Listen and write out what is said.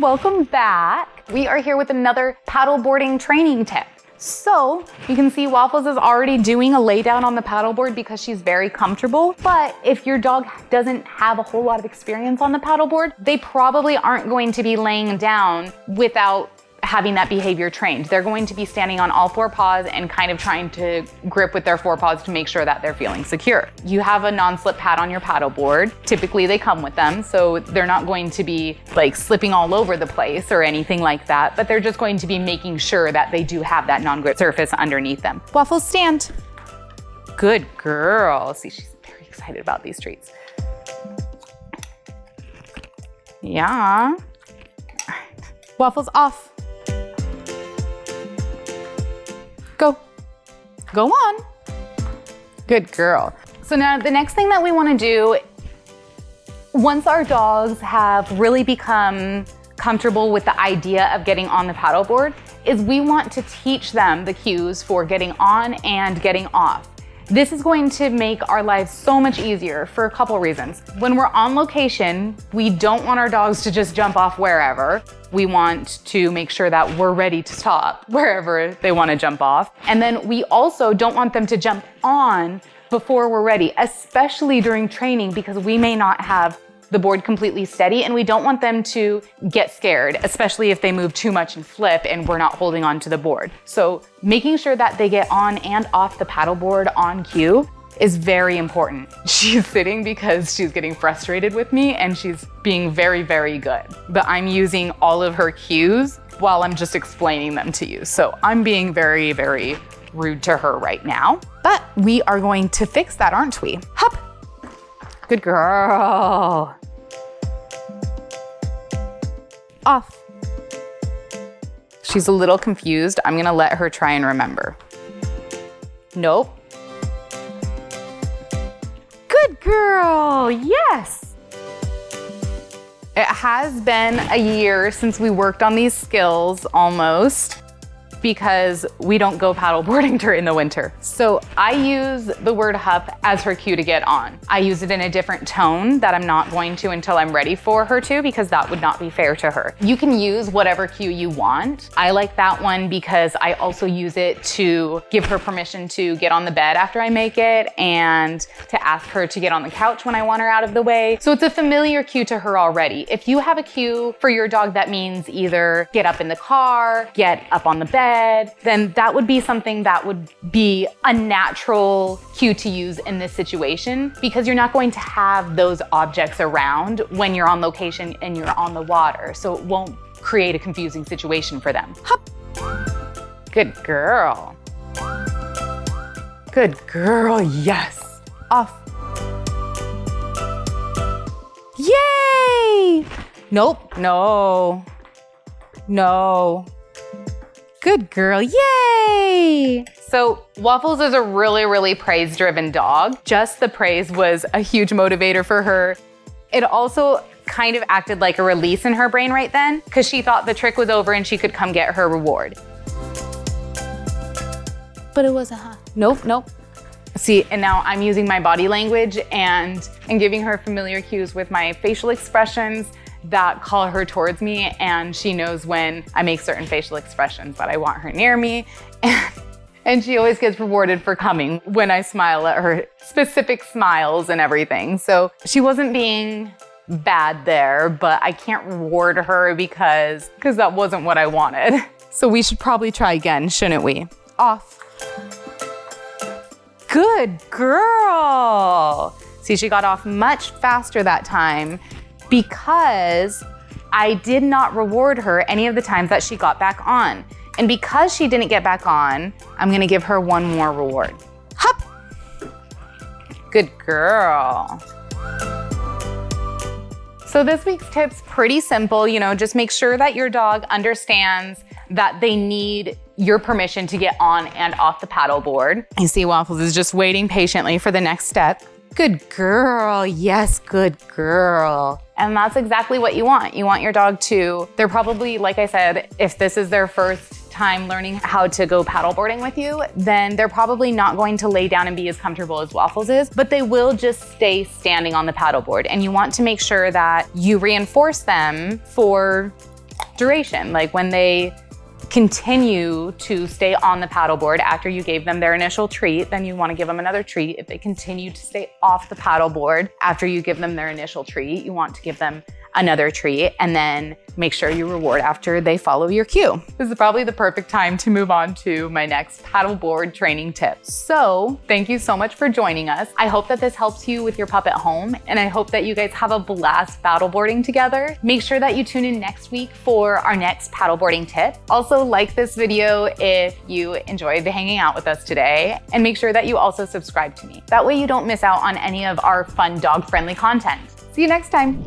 welcome back. We are here with another paddleboarding training tip. So you can see Waffles is already doing a lay down on the paddleboard because she's very comfortable. But if your dog doesn't have a whole lot of experience on the paddleboard, they probably aren't going to be laying down without having that behavior trained. They're going to be standing on all four paws and kind of trying to grip with their forepaws to make sure that they're feeling secure. You have a non-slip pad on your paddleboard. Typically they come with them, so they're not going to be like slipping all over the place or anything like that, but they're just going to be making sure that they do have that non-grip surface underneath them. Waffles, stand. Good girl. See, she's very excited about these treats. Yeah. All right. Waffles, off. Go on. Good girl. So now the next thing that we want to do, once our dogs have really become comfortable with the idea of getting on the paddleboard, is we want to teach them the cues for getting on and getting off. This is going to make our lives so much easier for a couple reasons. When we're on location, we don't want our dogs to just jump off wherever. We want to make sure that we're ready to stop wherever they want to jump off. And then we also don't want them to jump on before we're ready, especially during training, because we may not have the board completely steady and we don't want them to get scared, especially if they move too much and flip and we're not holding on to the board. So making sure that they get on and off the paddleboard on cue is very important. She's sitting because she's getting frustrated with me and she's being very, very good. But I'm using all of her cues while I'm just explaining them to you. So I'm being very, very rude to her right now. But we are going to fix that, aren't we? Hop. Good girl. Off. She's a little confused. I'm gonna let her try and remember. Nope. Good girl, yes. It has been a year since we worked on these skills almost, because we don't go paddleboarding during the winter. So I use the word hup as her cue to get on. I use it in a different tone that I'm not going to until I'm ready for her to, because that would not be fair to her. You can use whatever cue you want. I like that one because I also use it to give her permission to get on the bed after I make it and to ask her to get on the couch when I want her out of the way. So it's a familiar cue to her already. If you have a cue for your dog that means either get up in the car, get up on the bed, then that would be something that would be a natural cue to use in this situation, because you're not going to have those objects around when you're on location and you're on the water. So it won't create a confusing situation for them. Hop. Good girl. Good girl, yes. Off. Yay! Nope, no. No. Good girl, yay! So Waffles is a really, really praise-driven dog. Just the praise was a huge motivator for her. It also kind of acted like a release in her brain right then, because she thought the trick was over and she could come get her reward. But it wasn't, huh? Nope, nope. See, and now I'm using my body language and giving her familiar cues with my facial expressions that call her towards me, and she knows when I make certain facial expressions that I want her near me. And she always gets rewarded for coming when I smile at her, specific smiles and everything. So she wasn't being bad there, but I can't reward her because that wasn't what I wanted. So we should probably try again, shouldn't we? Off. Good girl. See, she got off much faster that time because I did not reward her any of the times that she got back on. And because she didn't get back on, I'm gonna give her one more reward. Hop. Good girl. So this week's tip's pretty simple. Just make sure that your dog understands that they need your permission to get on and off the paddleboard. You see Waffles is just waiting patiently for the next step. Good girl, yes, good girl. And that's exactly what you want. You want your dog to, they're probably, like I said, if this is their first time learning how to go paddleboarding with you, then they're probably not going to lay down and be as comfortable as Waffles is, but they will just stay standing on the paddleboard. And you want to make sure that you reinforce them for duration. Like when they continue to stay on the paddleboard after you gave them their initial treat, then you want to give them another treat. If they continue to stay off the paddleboard after you give them their initial treat, you want to give them another treat, and then make sure you reward after they follow your cue. This is probably the perfect time to move on to my next paddleboard training tip. So thank you so much for joining us. I hope that this helps you with your pup at home, and I hope that you guys have a blast paddleboarding together. Make sure that you tune in next week for our next paddleboarding tip. Also like this video if you enjoyed hanging out with us today, and make sure that you also subscribe to me. That way you don't miss out on any of our fun dog-friendly content. See you next time.